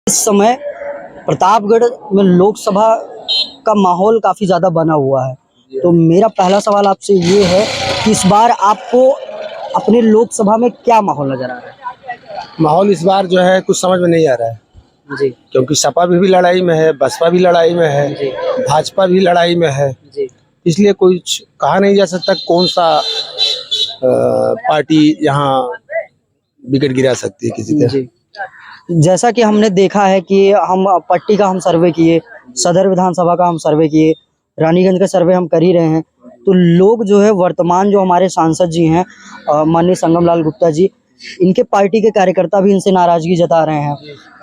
इस समय प्रतापगढ़ में लोकसभा का माहौल काफ़ी ज़्यादा बना हुआ है। तो मेरा पहला सवाल आपसे ये है कि इस बार आपको अपने लोकसभा में क्या माहौल नज़र आ रहा है? माहौल इस बार जो है कुछ समझ में नहीं आ रहा है जी क्योंकि सपा भी लड़ाई में है, बसपा भी लड़ाई में है, जी भाजपा भी लड़ाई में है। जी इसलिए कुछ कहा नहीं जा सकता कौन सा पार्टी यहाँ विकेट गिरा सकती है किसी का। जी जैसा कि हमने देखा है कि हम पट्टी का हम सर्वे किए, सदर विधानसभा का हम सर्वे किए, रानीगंज का सर्वे हम कर ही रहे हैं। तो लोग जो है वर्तमान जो हमारे सांसद जी हैं माननीय संगम लाल गुप्ता जी, इनके पार्टी के कार्यकर्ता भी इनसे नाराज़गी जता रहे हैं,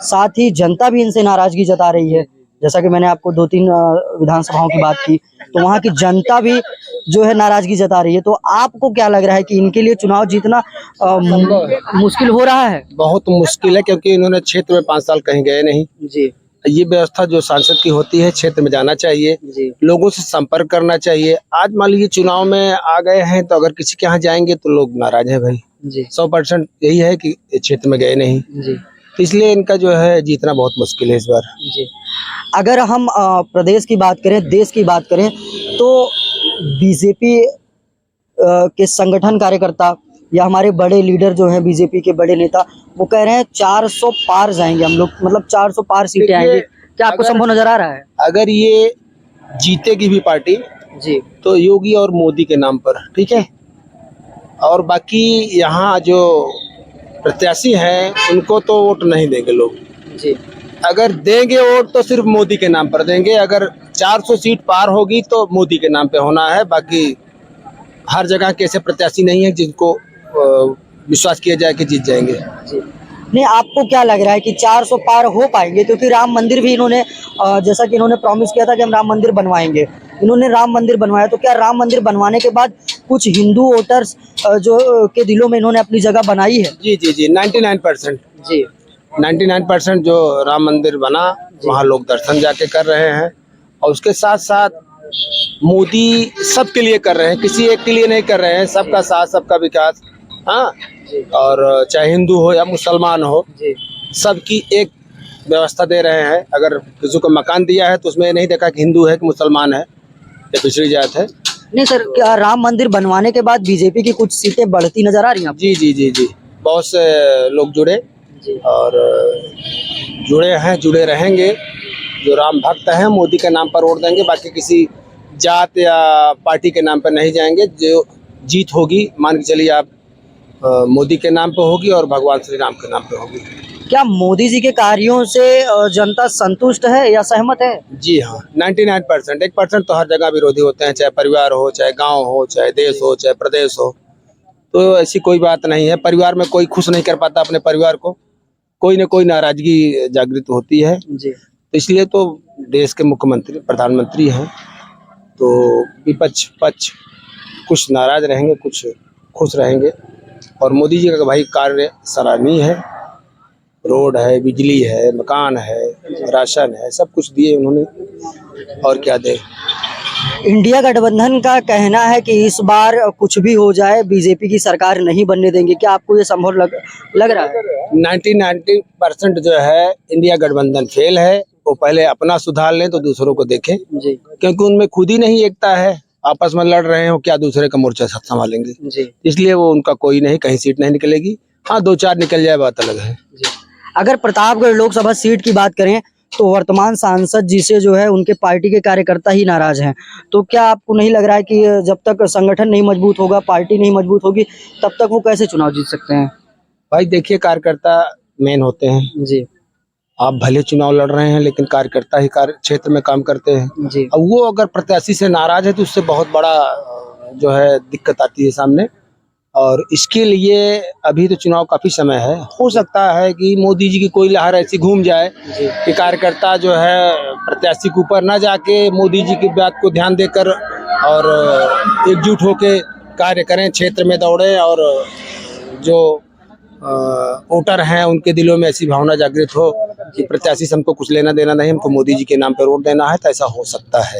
साथ ही जनता भी इनसे नाराज़गी जता रही है। जैसा कि मैंने आपको 2-3 विधानसभाओं की बात की, तो वहाँ की जनता भी जो है नाराज़गी जता रही है। तो आपको क्या लग रहा है कि इनके लिए चुनाव जीतना मुश्किल हो रहा है? बहुत मुश्किल है क्योंकि इन्होंने क्षेत्र में 5 साल कहीं गए नहीं। जी ये व्यवस्था जो सांसद की होती है, क्षेत्र में जाना चाहिए, जी लोगों से संपर्क करना चाहिए। आज मान लीजिए चुनाव में आ गए हैं तो अगर किसी के यहाँ जाएंगे तो लोग नाराज है भाई। जी 100% यही है कि क्षेत्र में गए नहीं, जी तो इसलिए इनका जो है जीतना बहुत मुश्किल है इस बार। जी अगर हम प्रदेश की बात करें, देश की बात करें, तो बीजेपी के संगठन कार्यकर्ता या हमारे बड़े लीडर जो हैं बीजेपी के बड़े नेता, वो कह रहे हैं 400 पार जाएंगे हम लोग, मतलब 400 पार सीटें आएंगी। क्या आपको संभव नजर आ रहा है? अगर ये जीतेगी भी पार्टी जी तो योगी और मोदी के नाम पर, ठीक है। और बाकी यहाँ जो प्रत्याशी हैं उनको तो वोट नहीं देंगे लोग। जी अगर देंगे वोट तो सिर्फ मोदी के नाम पर देंगे। अगर 400 सीट पार होगी तो मोदी के नाम पे होना है। बाकी हर जगह के ऐसे प्रत्याशी नहीं है जिनको विश्वास किया जाए कि जीत जाएंगे। जी नहीं, आपको क्या लग रहा है कि 400 पार हो पाएंगे? क्योंकि राम मंदिर भी इन्होंने जैसा कि इन्होंने प्रॉमिस किया था कि हम राम मंदिर बनवाएंगे, इन्होंने राम मंदिर बनवाया। तो क्या राम मंदिर बनवाने के बाद कुछ हिंदू वोटर्स जो के दिलों में इन्होंने अपनी जगह बनाई है? जी जी जी 99% जी 99% जो राम मंदिर बना वहाँ लोग दर्शन जाके कर रहे हैं। और उसके साथ साथ मोदी सबके लिए कर रहे हैं, किसी एक के लिए नहीं कर रहे हैं। सबका साथ, सबका विकास। हाँ, और चाहे हिंदू हो या मुसलमान हो, जी सबकी एक व्यवस्था दे रहे हैं। अगर किसी को मकान दिया है तो उसमें नहीं देखा कि हिंदू है कि मुसलमान है या पिछड़ी जात है। नहीं सर, क्या राम मंदिर बनवाने के बाद बीजेपी की कुछ सीटें बढ़ती नजर आ रही हैं आपको? जी जी जी जी बहुत से लोग जुड़े जी और जुड़े हैं, जुड़े रहेंगे। जो राम भक्त हैं मोदी के नाम पर वोट देंगे, बाकी किसी जात या पार्टी के नाम पर नहीं जाएंगे। जो जीत होगी मान के चलिए आप मोदी के नाम पे होगी और भगवान श्री राम के नाम पे होगी। क्या मोदी जी के कार्यों से जनता संतुष्ट है या सहमत है? जी हाँ 99%। 1% तो हर जगह विरोधी होते हैं, चाहे परिवार हो, चाहे गांव हो, चाहे देश हो, चाहे प्रदेश हो। तो ऐसी कोई बात नहीं है। परिवार में कोई खुश नहीं कर पाता अपने परिवार को, कोई न कोई नाराजगी जागृत होती है। जी तो इसलिए तो देश के मुख्यमंत्री प्रधानमंत्री हैं, तो विपक्ष पक्ष कुछ नाराज रहेंगे, कुछ खुश रहेंगे। और मोदी जी का भाई कार्य सराहनीय है। रोड है, बिजली है, मकान है, राशन है, सब कुछ दिए उन्होंने, और क्या दे। इंडिया गठबंधन का कहना है कि इस बार कुछ भी हो जाए बीजेपी की सरकार नहीं बनने देंगे। क्या आपको ये संभव लग रहा है? 90% जो है इंडिया गठबंधन फेल है। वो पहले अपना सुधार लें तो दूसरों को देखें, जी क्योंकि उनमें खुद ही नहीं एकता है। आपस में लड़ रहे हो, क्या दूसरे का मोर्चा संभालेंगे? जी इसलिए वो उनका कोई नहीं, कहीं सीट नहीं निकलेगी। हाँ 2-4 निकल जाए बात अलग है। जी अगर प्रतापगढ़ लोकसभा सीट की बात करें तो वर्तमान सांसद जी से जो है उनके पार्टी के कार्यकर्ता ही नाराज हैं। तो क्या आपको नहीं लग रहा है कि जब तक संगठन नहीं मजबूत होगा, पार्टी नहीं मजबूत होगी, तब तक वो कैसे चुनाव जीत सकते हैं? भाई देखिए, कार्यकर्ता मेन होते हैं। जी आप भले चुनाव लड़ रहे हैं लेकिन कार्यकर्ता ही कार्य क्षेत्र में काम करते हैं। जी अब वो अगर प्रत्याशी से नाराज है तो उससे बहुत बड़ा जो है दिक्कत आती है सामने। और इसके लिए अभी तो चुनाव काफी समय है। हो सकता है कि मोदी जी की कोई लहर ऐसी घूम जाए जी कि कार्यकर्ता जो है प्रत्याशी के ऊपर न जाके मोदी जी की बात को ध्यान देकर और एकजुट होके कार्य करें, क्षेत्र में दौड़े और जो वोटर हैं उनके दिलों में ऐसी भावना जागृत हो कि प्रत्याशी से हमको कुछ लेना देना नहीं, हमको मोदी जी के नाम पर वोट देना है। तो ऐसा हो सकता है।